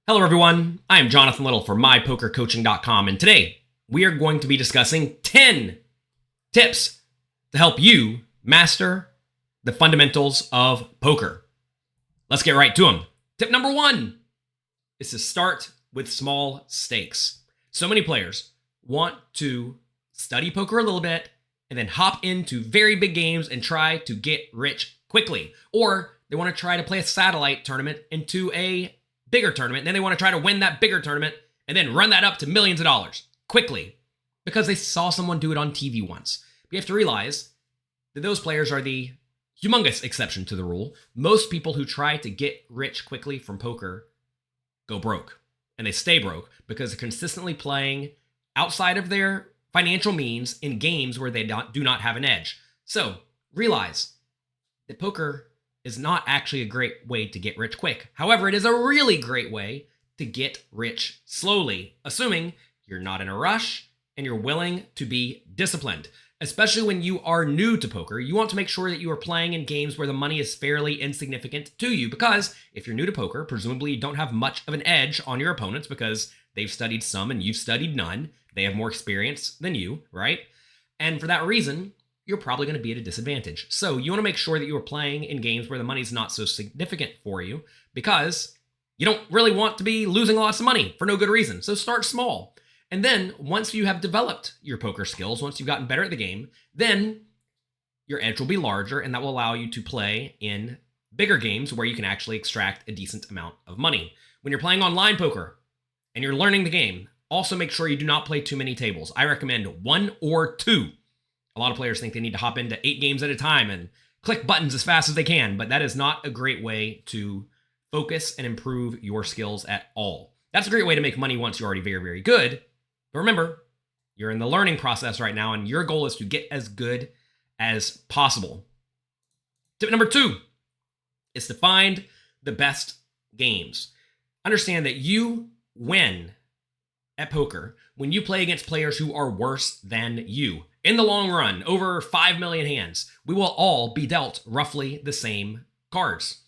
Hello everyone, I am Jonathan Little for mypokercoaching.com, and today we are going to be discussing 10 tips to help you master the fundamentals of poker. Let's get right to them. Tip number 1 is to start with small stakes. So many players want to study poker a little bit and then hop into very big games and try to get rich quickly. Or they want to try to play a satellite tournament into a bigger tournament, and then they want to try to win that bigger tournament and then run that up to millions of dollars quickly because they saw someone do it on TV once. But you have to realize that those players are the humongous exception to the rule. Most people who try to get rich quickly from poker go broke, and they stay broke because they're consistently playing outside of their financial means in games where they do not have an edge. So realize that poker is not actually a great way to get rich quick. However, it is a really great way to get rich slowly, assuming you're not in a rush and you're willing to be disciplined. Especially when you are new to poker, you want to make sure that you are playing in games where the money is fairly insignificant to you, because if you're new to poker, presumably you don't have much of an edge on your opponents because they've studied some and you've studied none. They have more experience than you, right? And for that reason, you're probably going to be at a disadvantage. So you want to make sure that you are playing in games where the money's not so significant for you, because you don't really want to be losing lots of money for no good reason. So start small. And then once you have developed your poker skills, once you've gotten better at the game, then your edge will be larger, and that will allow you to play in bigger games where you can actually extract a decent amount of money. When you're playing online poker and you're learning the game, also make sure you do not play too many tables. I recommend 1 or 2. A lot of players think they need to hop into 8 games at a time and click buttons as fast as they can, but that is not a great way to focus and improve your skills at all. That's a great way to make money once you're already very, very good. But remember, you're in the learning process right now, and your goal is to get as good as possible. Tip number 2 is to find the best games. Understand that you win at poker when you play against players who are worse than you. In the long run, over 5 million hands, we will all be dealt roughly the same cards.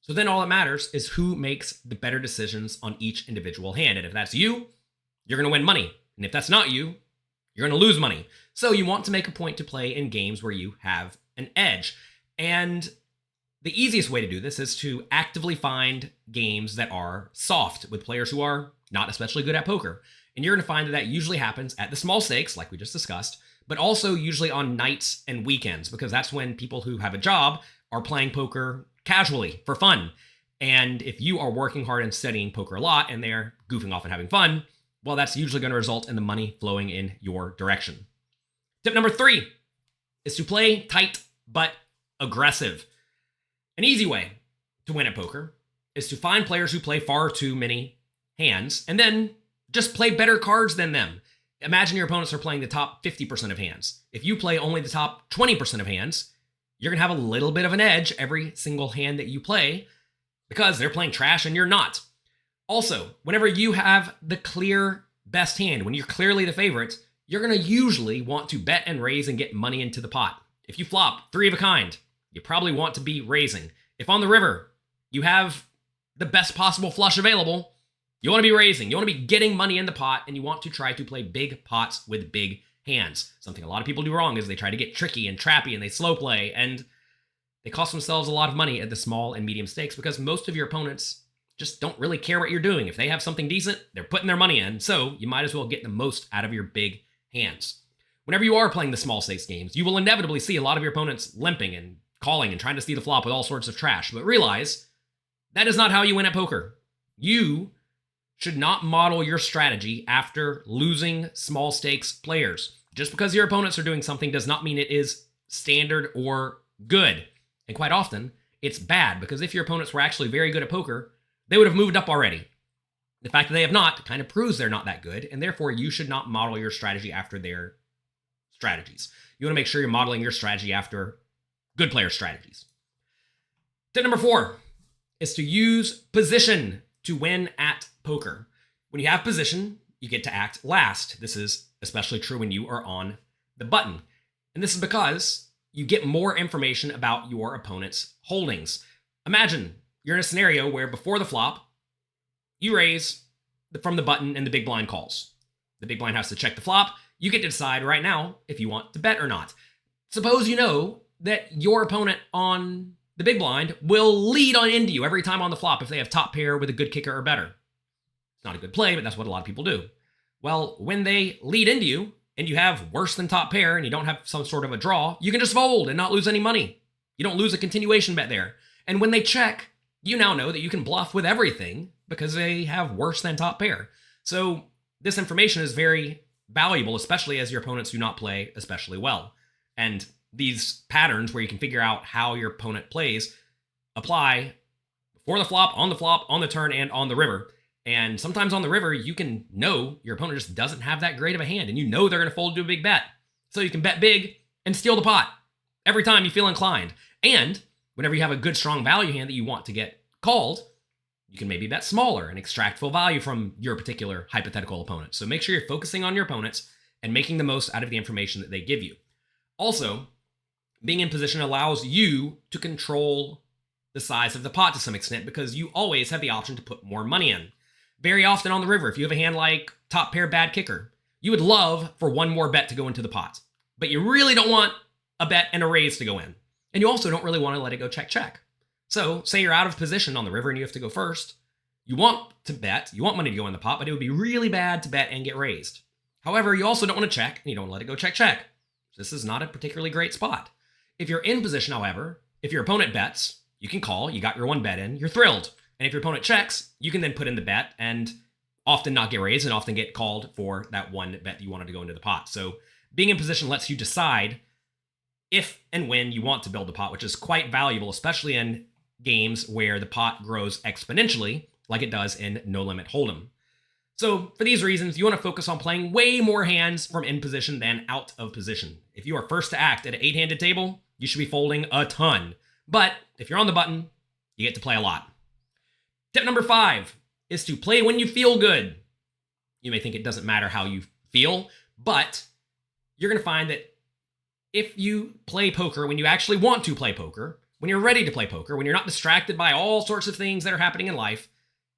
So then all that matters is who makes the better decisions on each individual hand. And if that's you, you're going to win money. And if that's not you, you're going to lose money. So you want to make a point to play in games where you have an edge. And the easiest way to do this is to actively find games that are soft with players who are not especially good at poker. And you're going to find that that usually happens at the small stakes, like we just discussed, but also usually on nights and weekends, because that's when people who have a job are playing poker casually for fun. And if you are working hard and studying poker a lot and they're goofing off and having fun, well, that's usually going to result in the money flowing in your direction. Tip number 3 is to play tight but aggressive. An easy way to win at poker is to find players who play far too many hands and then just play better cards than them. Imagine your opponents are playing the top 50% of hands. If you play only the top 20% of hands, you're going to have a little bit of an edge every single hand that you play because they're playing trash and you're not. Also, whenever you have the clear best hand, when you're clearly the favorite, you're going to usually want to bet and raise and get money into the pot. If you flop 3 of a kind, you probably want to be raising. If on the river you have the best possible flush available, you want to be raising. You want to be getting money in the pot, and you want to try to play big pots with big hands. Something a lot of people do wrong is they try to get tricky and trappy and they slow play, and they cost themselves a lot of money at the small and medium stakes because most of your opponents just don't really care what you're doing. If they have something decent, they're putting their money in, so you might as well get the most out of your big hands. Whenever you are playing the small stakes games, you will inevitably see a lot of your opponents limping and calling and trying to steal the flop with all sorts of trash, but realize that is not how you win at poker. You should not model your strategy after losing small stakes players. Just because your opponents are doing something does not mean it is standard or good. And quite often, it's bad, because if your opponents were actually very good at poker, they would have moved up already. The fact that they have not kind of proves they're not that good, and therefore you should not model your strategy after their strategies. You want to make sure you're modeling your strategy after good player strategies. Tip number 4 is to use position to win at poker. When you have position, you get to act last. This is especially true when you are on the button. And this is because you get more information about your opponent's holdings. Imagine you're in a scenario where before the flop, You raise from the button and the big blind calls. The big blind has to check the flop. You get to decide right now if you want to bet or not. Suppose you know that your opponent on the big blind will lead on into you every time on the flop if they have top pair with a good kicker or better. It's not a good play, but that's what a lot of people do. Well, when they lead into you and you have worse than top pair and you don't have some sort of a draw, you can just fold and not lose any money. You don't lose a continuation bet there. And when they check, you now know that you can bluff with everything because they have worse than top pair. So this information is very valuable, especially as your opponents do not play especially well. And these patterns where you can figure out how your opponent plays apply before the flop, on the turn, and on the river. And sometimes on the river, you can know your opponent just doesn't have that great of a hand, and you know they're going to fold to a big bet. So you can bet big and steal the pot every time you feel inclined. And whenever you have a good, strong value hand that you want to get called, you can maybe bet smaller and extract full value from your particular hypothetical opponent. So make sure you're focusing on your opponents and making the most out of the information that they give you. Also, being in position allows you to control the size of the pot to some extent because you always have the option to put more money in. Very often on the river, if you have a hand like top pair bad kicker, you would love for one more bet to go into the pot. But you really don't want a bet and a raise to go in. And you also don't really want to let it go check. So say you're out of position on the river and you have to go first. You want to bet, you want money to go in the pot, but it would be really bad to bet and get raised. However, you also don't want to check and you don't let it go check. This is not a particularly great spot. If you're in position, however, if your opponent bets, you can call, you got your one bet in, you're thrilled. And if your opponent checks, you can then put in the bet and often not get raised and often get called for that one bet that you wanted to go into the pot. So being in position lets you decide if and when you want to build the pot, which is quite valuable, especially in games where the pot grows exponentially, like it does in No Limit Hold'em. So for these reasons, you want to focus on playing way more hands from in position than out of position. If you are first to act at an 8-handed table, you should be folding a ton. But if you're on the button, you get to play a lot. Tip number 5 is to play when you feel good. You may think it doesn't matter how you feel, but you're going to find that if you play poker when you actually want to play poker, when you're ready to play poker, when you're not distracted by all sorts of things that are happening in life,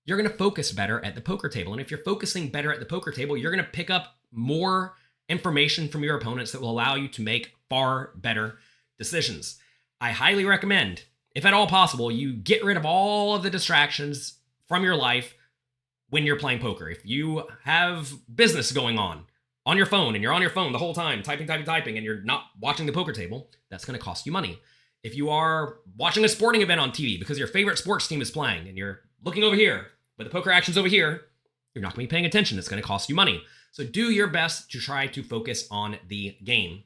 you're going to focus better at the poker table. And if you're focusing better at the poker table, you're going to pick up more information from your opponents that will allow you to make far better decisions. I highly recommend, if at all possible, you get rid of all of the distractions from your life when you're playing poker. If you have business going on your phone and you're on your phone the whole time, typing, and you're not watching the poker table, that's going to cost you money. If you are watching a sporting event on TV because your favorite sports team is playing and you're looking over here, but the poker action's over here, you're not going to be paying attention. It's going to cost you money. So do your best to try to focus on the game.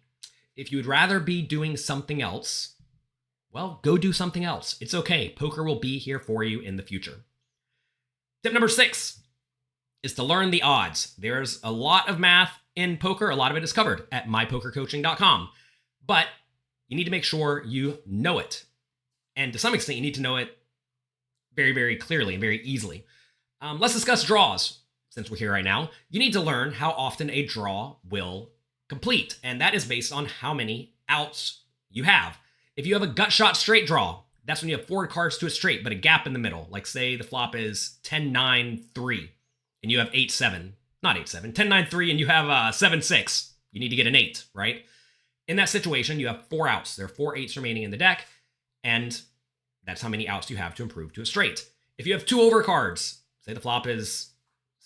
If you would rather be doing something else, well, go do something else. It's okay. Poker will be here for you in the future. Tip number 6 is to learn the odds. There's a lot of math in poker. A lot of it is covered at mypokercoaching.com. But you need to make sure you know it. And to some extent, you need to know it very, very clearly and very easily. Let's discuss draws. Since we're here right now, you need to learn how often a draw will complete. And that is based on how many outs you have. If you have a gut shot straight draw, that's when you have 4 cards to a straight, but a gap in the middle. Like say the flop is 10-9-3 and you have 8-7, not 8-7, 10-9-3 and you have 7-6. You need to get an 8, right? In that situation, you have 4 outs. There are 4 8s remaining in the deck, and that's how many outs you have to improve to a straight. If you have 2 over cards, say the flop is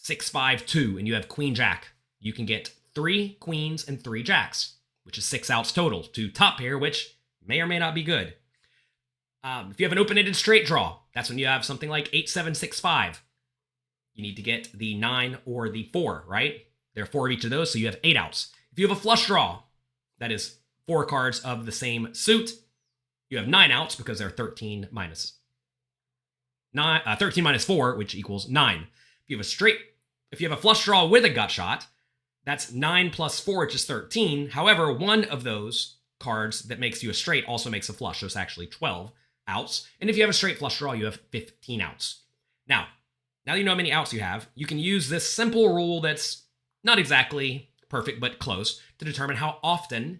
6-5-2 and you have queen jack, you can get 3 queens and 3 jacks, which is 6 outs total to top pair, which may or may not be good. If you have an open-ended straight draw, that's when you have something like 8-7-6-5. You need to get the 9 or the 4, right? There are 4 of each of those, so you have 8 outs. If you have a flush draw, that is 4 cards of the same suit, you have 9 outs because they're 13 minus 4, which equals 9. If you have a flush draw with a gut shot, that's 9 plus 4, which is 13. However, one of those cards that makes you a straight also makes a flush, so it's actually 12 outs. And if you have a straight flush draw, you have 15 outs. Now that you know how many outs you have, you can use this simple rule that's not exactly perfect, but close, to determine how often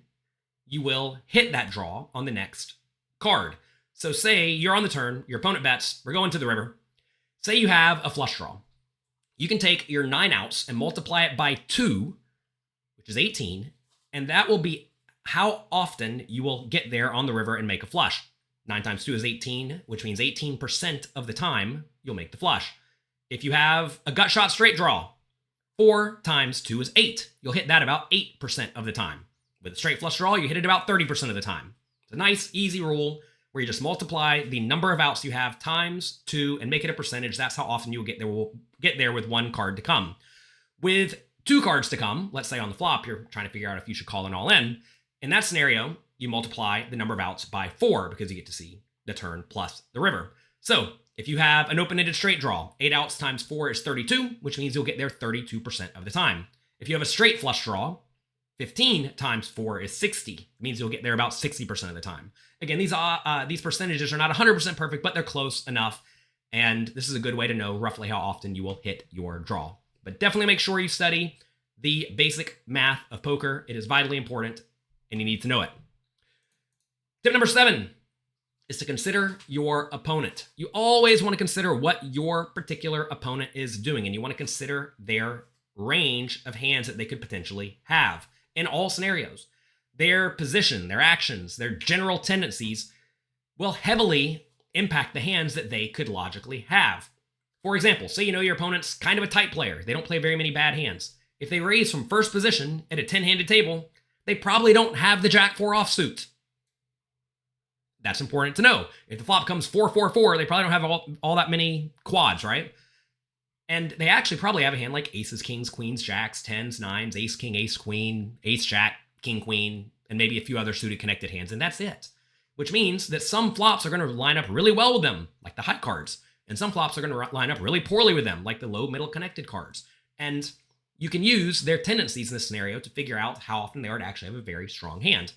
you will hit that draw on the next card. So say you're on the turn, your opponent bets, we're going to the river. Say you have a flush draw. you can take your 9 outs and multiply it by 2, which is 18, and that will be how often you will get there on the river and make a flush. 9 times 2 is 18, which means 18% of the time you'll make the flush. If you have a gut shot straight draw, 4 times 2 is 8. You'll hit that about 8% of the time. With a straight flush draw, you hit it about 30% of the time. It's a nice, easy rule where you just multiply the number of outs you have times 2 and make it a percentage. That's how often you'll get there. We'll get there with 1 card to come. With 2 cards to come, let's say on the flop, you're trying to figure out if you should call an all in. In that scenario, you multiply the number of outs by 4 because you get to see the turn plus the river. So if you have an open-ended straight draw, 8 outs times 4 is 32, which means you'll get there 32% of the time. If you have a straight flush draw, 15 times 4 is 60. It means you'll get there about 60% of the time. Again, these percentages are not 100% perfect, but they're close enough. And this is a good way to know roughly how often you will hit your draw. But definitely make sure you study the basic math of poker. It is vitally important, and you need to know it. Tip number 7 is to consider your opponent. You always want to consider what your particular opponent is doing, and you want to consider their range of hands that they could potentially have in all scenarios. Their position, their actions, their general tendencies will heavily impact the hands that they could logically have. For example, say you know your opponent's kind of a tight player. They don't play very many bad hands. If they raise from first position at a 10-handed table, they probably don't have the Jack-4 offsuit. That's important to know. If the flop comes 4-4-4, they probably don't have all that many quads, right? And they actually probably have a hand like aces, kings, queens, jacks, 10s, 9s, ace, king, ace, queen, ace, jack, king, queen, and maybe a few other suited connected hands, and that's it. Which means that some flops are going to line up really well with them, like the high cards, and some flops are going to line up really poorly with them, like the low, middle connected cards. And you can use their tendencies in this scenario to figure out how often they are to actually have a very strong hand.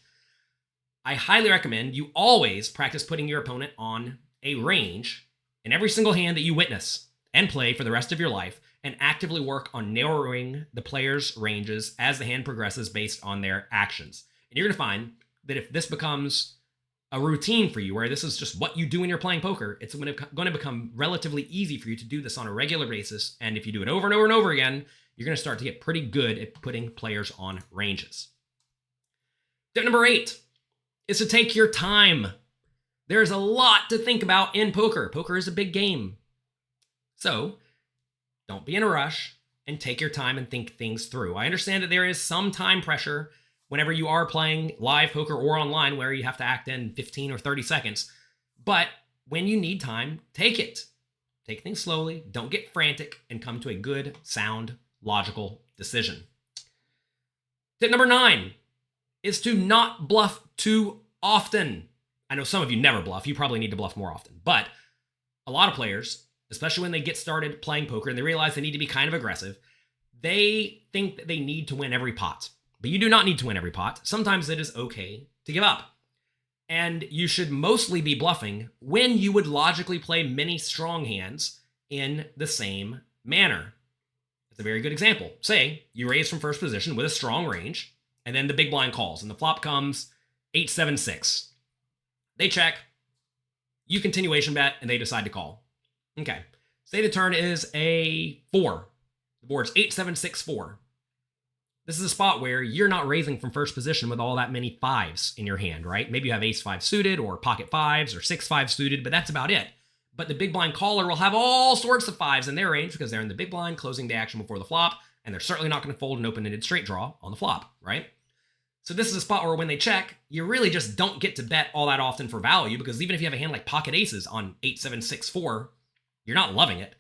I highly recommend you always practice putting your opponent on a range in every single hand that you witness and play for the rest of your life, and actively work on narrowing the player's ranges as the hand progresses based on their actions. And you're going to find that if this becomes a routine for you, where this is just what you do when you're playing poker, it's going to become relatively easy for you to do this on a regular basis. And if you do it over and over and over again, you're going to start to get pretty good at putting players on ranges. Tip number 8 is to take your time. There's a lot to think about in poker. Poker is a big game. So don't be in a rush and take your time and think things through. I understand that there is some time pressure whenever you are playing live poker or online where you have to act in 15 or 30 seconds. But when you need time, take it. Take things slowly, don't get frantic, and come to a good, sound, logical decision. Tip number 9 is to not bluff too often. I know some of you never bluff. You probably need to bluff more often. But a lot of players, especially when they get started playing poker and they realize they need to be kind of aggressive, they think that they need to win every pot. But you do not need to win every pot. Sometimes it is okay to give up. And you should mostly be bluffing when you would logically play many strong hands in the same manner. It's a very good example. Say you raise from first position with a strong range, and then the big blind calls, and the flop comes 8-7-6. They check, you continuation bet, and they decide to call. Okay, say the turn is a 4. The board's 8-7-6-4. This is a spot where you're not raising from first position with all that many 5s in your hand, right? Maybe you have ace-5 suited or pocket 5s or 6-5 suited, but that's about it. But the big blind caller will have all sorts of 5s in their range because they're in the big blind closing the action before the flop, and they're certainly not going to fold an open-ended straight draw on the flop, right? So this is a spot where when they check, you really just don't get to bet all that often for value, because even if you have a hand like pocket aces on 8-7-6-4, you're not loving it.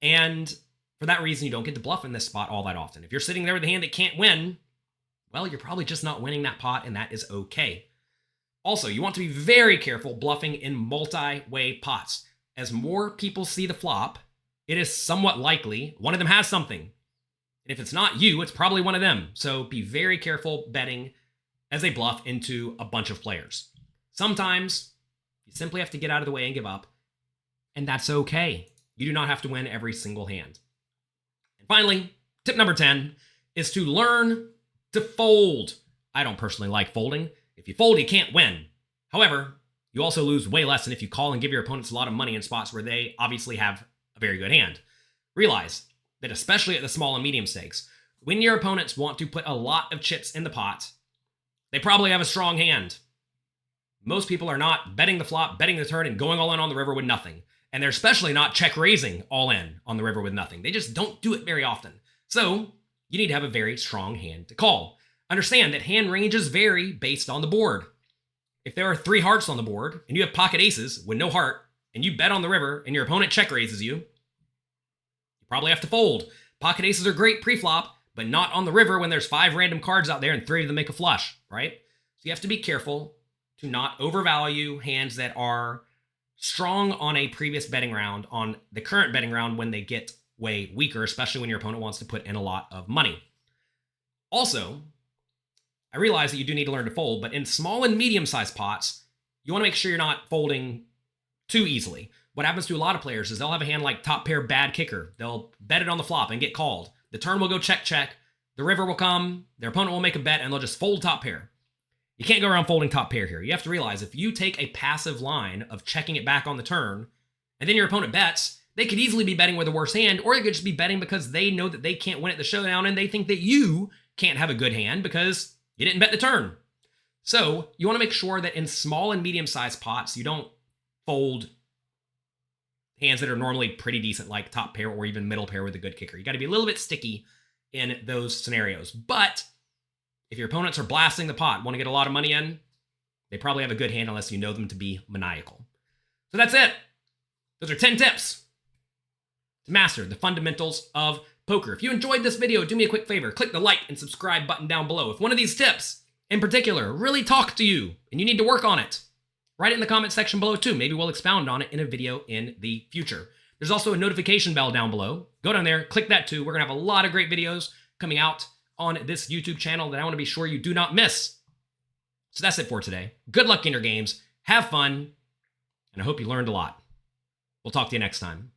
And for that reason, you don't get to bluff in this spot all that often. If you're sitting there with a hand that can't win, well, you're probably just not winning that pot, and that is okay. Also, you want to be very careful bluffing in multi-way pots. As more people see the flop, it is somewhat likely one of them has something. And if it's not you, it's probably one of them. So be very careful betting as a bluff into a bunch of players. Sometimes you simply have to get out of the way and give up, and that's okay. You do not have to win every single hand. And finally, tip number 10 is to learn to fold. I don't personally like folding. If you fold, you can't win. However, you also lose way less than if you call and give your opponents a lot of money in spots where they obviously have a very good hand. Realize that especially at the small and medium stakes, when your opponents want to put a lot of chips in the pot, they probably have a strong hand. Most people are not betting the flop, betting the turn, and going all in on the river with nothing. And they're especially not check raising all in on the river with nothing. They just don't do it very often. So you need to have a very strong hand to call. Understand that hand ranges vary based on the board. If there are 3 hearts on the board and you have pocket aces with no heart and you bet on the river and your opponent check raises you, you probably have to fold. Pocket aces are great pre-flop, but not on the river when there's 5 random cards out there and 3 of them make a flush, right? So you have to be careful to not overvalue hands that are strong on a previous betting round, on the current betting round when they get way weaker, especially when your opponent wants to put in a lot of money. Also, I realize that you do need to learn to fold, but in small and medium-sized pots, you want to make sure you're not folding too easily. What happens to a lot of players is they'll have a hand like top pair bad kicker. They'll bet it on the flop and get called. The turn will go check, check. The river will come. Their opponent will make a bet, and they'll just fold top pair. You can't go around folding top pair here. You have to realize if you take a passive line of checking it back on the turn, and then your opponent bets, they could easily be betting with a worse hand, or they could just be betting because they know that they can't win at the showdown, and they think that you can't have a good hand because you didn't bet the turn. So you want to make sure that in small and medium-sized pots, you don't fold hands that are normally pretty decent, like top pair or even middle pair with a good kicker. You got to be a little bit sticky in those scenarios. But if your opponents are blasting the pot, want to get a lot of money in, they probably have a good hand unless you know them to be maniacal. So that's it. Those are 10 tips to master the fundamentals of poker. If you enjoyed this video, do me a quick favor. Click the like and subscribe button down below. If one of these tips in particular really talk to you and you need to work on it, write it in the comment section below too. Maybe we'll expound on it in a video in the future. There's also a notification bell down below. Go down there, click that too. We're going to have a lot of great videos coming out on this YouTube channel that I want to be sure you do not miss. So that's it for today. Good luck in your games. Have fun. And I hope you learned a lot. We'll talk to you next time.